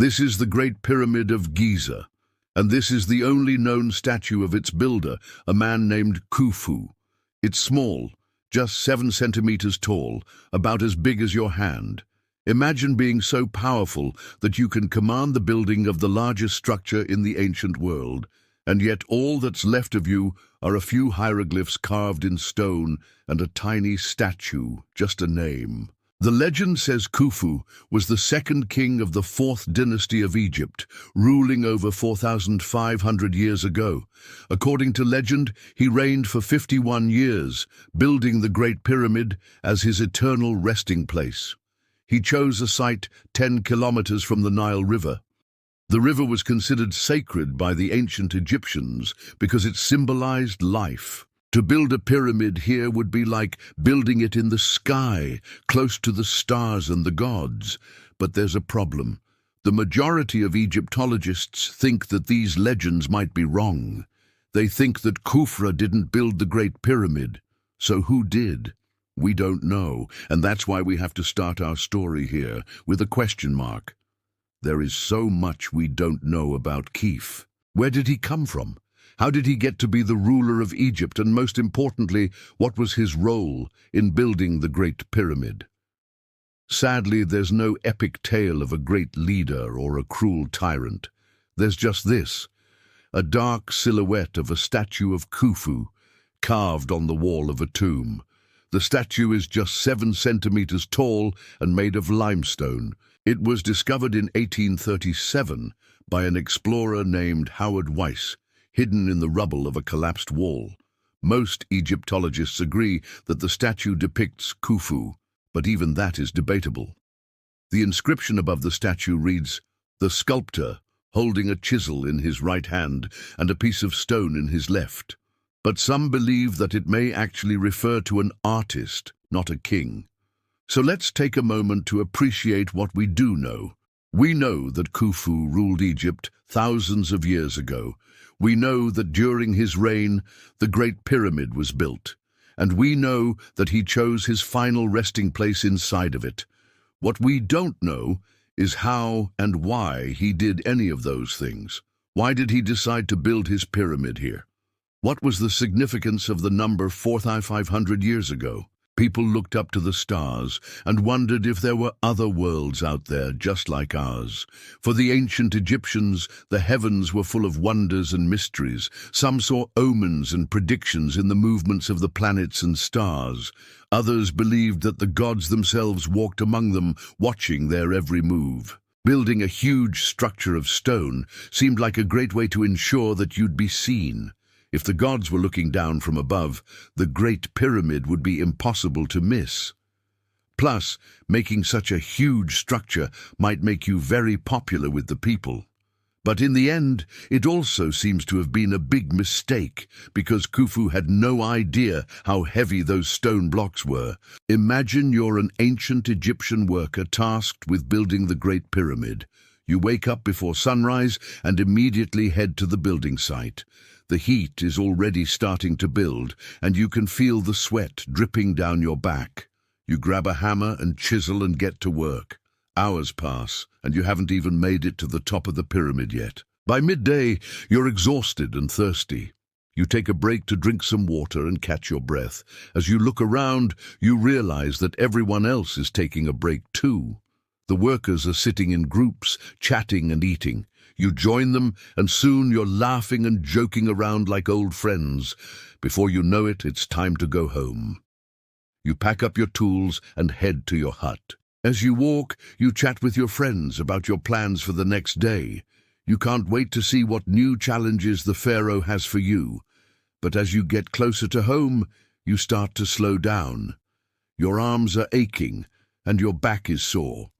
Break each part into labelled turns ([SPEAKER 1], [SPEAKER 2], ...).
[SPEAKER 1] This is the Great Pyramid of Giza, and this is the only known statue of its builder, a man named Khufu. It's small, just 7 centimeters tall, about as big as your hand. Imagine being so powerful that you can command the building of the largest structure in the ancient world, and yet all that's left of you are a few hieroglyphs carved in stone and a tiny statue, just a name. The legend says Khufu was the second king of the 4th dynasty of Egypt, ruling over 4,500 years ago. According to legend, he reigned for 51 years, building the Great Pyramid as his eternal resting place. He chose a site 10 kilometers from the Nile River. The river was considered sacred by the ancient Egyptians because it symbolized life. To build a pyramid here would be like building it in the sky, close to the stars and the gods. But there's a problem. The majority of Egyptologists think that these legends might be wrong. They think that Khufra didn't build the Great Pyramid. So who did? We don't know, and that's why we have to start our story here with a question mark. There is so much we don't know about Khif. Where did he come from? How did he get to be the ruler of Egypt, and most importantly, what was his role in building the Great Pyramid? Sadly, there's no epic tale of a great leader or a cruel tyrant. There's just this, a dark silhouette of a statue of Khufu carved on the wall of a tomb. The statue is just 7 centimeters tall and made of limestone. It was discovered in 1837 by an explorer named Howard Weiss, hidden in the rubble of a collapsed wall. Most Egyptologists agree that the statue depicts Khufu, but even that is debatable. The inscription above the statue reads, "The sculptor, holding a chisel in his right hand and a piece of stone in his left." But some believe that it may actually refer to an artist, not a king. So let's take a moment to appreciate what we do know. We know that Khufu ruled Egypt thousands of years ago. We know that during his reign, the Great Pyramid was built. And we know that he chose his final resting place inside of it. What we don't know is how and why he did any of those things. Why did he decide to build his pyramid here? What was the significance of the number 4,500 years ago? People looked up to the stars and wondered if there were other worlds out there just like ours. For the ancient Egyptians, the heavens were full of wonders and mysteries. Some saw omens and predictions in the movements of the planets and stars. Others believed that the gods themselves walked among them, watching their every move. Building a huge structure of stone seemed like a great way to ensure that you'd be seen. If the gods were looking down from above, the Great Pyramid would be impossible to miss. Plus, making such a huge structure might make you very popular with the people. But in the end, it also seems to have been a big mistake, because Khufu had no idea how heavy those stone blocks were. Imagine you're an ancient Egyptian worker tasked with building the Great Pyramid. You wake up before sunrise and immediately head to the building site. The heat is already starting to build, and you can feel the sweat dripping down your back. You grab a hammer and chisel and get to work. Hours pass, and you haven't even made it to the top of the pyramid yet. By midday, you're exhausted and thirsty. You take a break to drink some water and catch your breath. As you look around, you realize that everyone else is taking a break too. The workers are sitting in groups, chatting and eating. You join them, and soon you're laughing and joking around like old friends. Before you know it, it's time to go home. You pack up your tools and head to your hut. As you walk, you chat with your friends about your plans for the next day. You can't wait to see what new challenges the pharaoh has for you. But as you get closer to home, you start to slow down. Your arms are aching, and your back is sore.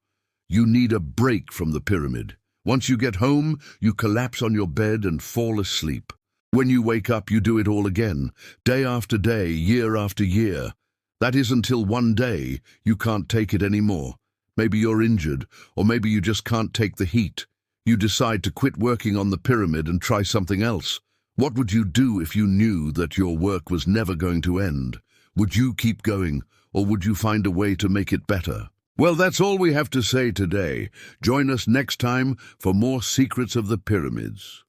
[SPEAKER 1] You need a break from the pyramid. Once you get home, you collapse on your bed and fall asleep. When you wake up, you do it all again, day after day, year after year. That is until one day you can't take it anymore. Maybe you're injured, or maybe you just can't take the heat. You decide to quit working on the pyramid and try something else. What would you do if you knew that your work was never going to end? Would you keep going, or would you find a way to make it better? Well, that's all we have to say today. Join us next time for more Secrets of the Pyramids.